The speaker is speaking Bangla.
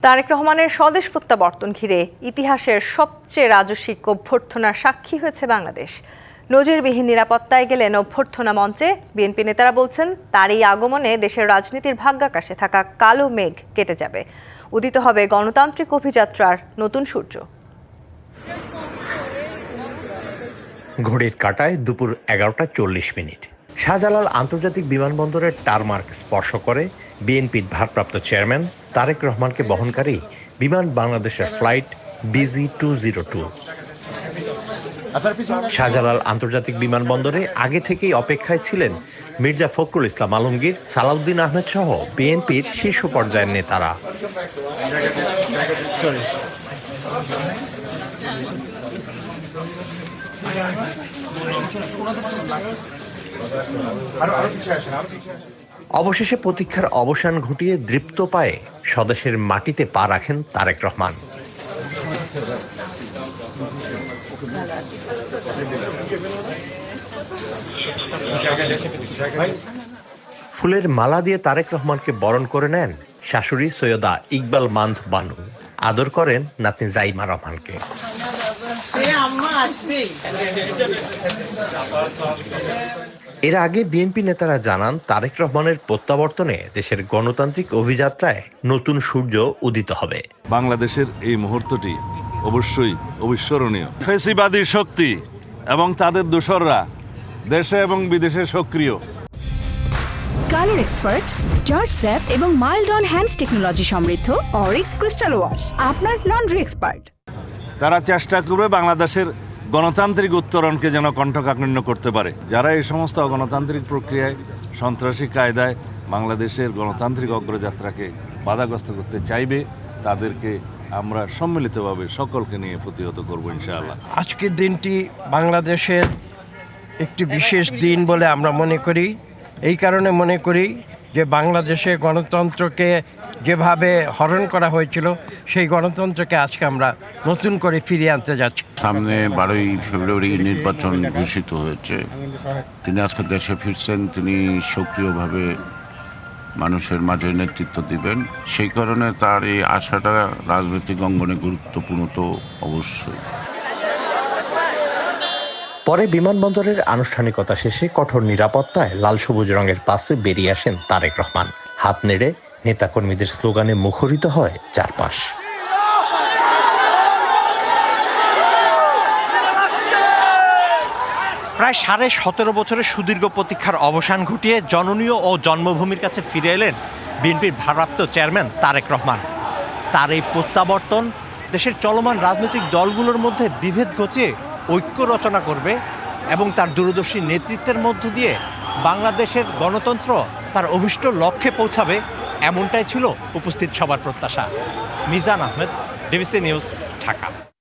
তারেক রহমানের স্বদেশ প্রত্যাবর্তন ঘিরে ইতিহাসের সবচেয়ে রাজস্বিক অভ্যর্থনার সাক্ষী হয়েছে বাংলাদেশ। নজিরবিহীন নিরাপত্তায় গেলেন অভ্যর্থনা মঞ্চে। বিএনপি নেতারা বলছেন, তার এই আগমনে দেশের রাজনীতির ভাগ্যাকাশে থাকা কালো মেঘ কেটে যাবে, উদিত হবে গণতান্ত্রিক অভিযাত্রার নতুন সূর্য। ঘড়ির কাঁটায় দুপুর 11:40। শাহজালাল আন্তর্জাতিক বিমানবন্দরের টারমার্ক স্পর্শ করে বিএনপির ভারপ্রাপ্ত চেয়ারম্যান তারেক রহমানকে বহনকারী বিমান বাংলাদেশের ফ্লাইট BG-202। শাহজালাল আন্তর্জাতিক বিমানবন্দরে আগে থেকেই অপেক্ষায় ছিলেন মির্জা ফখরুল ইসলাম আলমগীর, সালাউদ্দিন আহমেদ সহ বিএনপির শীর্ষ পর্যায়ের নেতারা। অবশেষে প্রতীক্ষার অবসান ঘটিয়ে দৃপ্ত পায়ে স্বদেশের মাটিতে পা রাখেন তারেক রহমান। ফুলের মালা দিয়ে তারেক রহমানকে বরণ করে নেন শাশুড়ি সৈয়দা ইকবাল মান্দ বানু। আদর করেন নাতনি জাইমা রহমানকে। এর আগে বিএনপি নেতারা জানান, তারেক রহমানের প্রত্যাবর্তনে দেশের গণতান্ত্রিক অভিযাত্রায় নতুন সূর্য উদিত হবে। বাংলাদেশের এই মুহূর্তটি অবশ্যই অবিস্মরণীয়। ফ্যাসিবাদী শক্তি এবং তাদের দোসররা দেশে এবং বিদেশে সক্রিয়। কালার এক্সপার্ট, জর্জ স্যাপ এবং মাইল্ড অন হ্যান্ডস টেকনোলজি সমৃদ্ধ অরিক্স ক্রিস্টাল ওয়াশ আপনার লন্ড্রি এক্সপার্ট। তারা চেষ্টা করবে বাংলাদেশের গণতান্ত্রিক উত্তরণকে যেন কণ্ঠকাকীর্ণ করতে পারে। যারা এই সমস্ত অগণতান্ত্রিক প্রক্রিয়ায়, সন্ত্রাসী কায়দায় বাংলাদেশের গণতান্ত্রিক অগ্রযাত্রাকে বাধাগ্রস্ত করতে চাইবে, তাদেরকে আমরা সম্মিলিতভাবে সকলকে নিয়ে প্রতিহত করব ইনশাআল্লাহ। আজকের দিনটি বাংলাদেশের একটি বিশেষ দিন বলে আমরা মনে করি। এই কারণে মনে করি যে বাংলাদেশে গণতন্ত্রকে যেভাবে হরণ করা হয়েছিল, সেই গণতন্ত্রকে আজকে আমরা নতুন করে ফিরিয়ে আনতে যাচ্ছি। সামনে 12ই ফেব্রুয়ারি নির্বাচন ঘোষিত হয়েছে। তিনি আজকে দেশে ফিরছেন, তিনি সক্রিয়ভাবে মানুষের মাঝে নেতৃত্ব দিবেন। সেই কারণে তার এই আশাটা রাজনৈতিক অঙ্গনে গুরুত্বপূর্ণ তো অবশ্যই। পরে বিমানবন্দরের আনুষ্ঠানিকতা শেষে কঠোর নিরাপত্তায় লাল সবুজ রঙের বাসে বেরিয়ে আসেন তারেক রহমান। হাত নেড়ে নেতাকর্মীদের স্লোগানে মুখরিত হয় চারপাশ। প্রায় 17.5 বছরের সুদীর্ঘ প্রতীক্ষার অবসান ঘটিয়ে জননীয় ও জন্মভূমির কাছে ফিরে এলেন বিএনপির ভারপ্রাপ্ত চেয়ারম্যান তারেক রহমান। তার এই প্রত্যাবর্তন দেশের চলমান রাজনৈতিক দলগুলোর মধ্যে বিভেদ ঘটিয়ে ঐক্য রচনা করবে এবং তার দূরদর্শী নেতৃত্বের মধ্য দিয়ে বাংলাদেশের গণতন্ত্র তার অভীষ্ট লক্ষ্যে পৌঁছাবে, এমনটাই ছিল উপস্থিত সবার প্রত্যাশা। Mizan Ahmed, DBC news, Dhaka.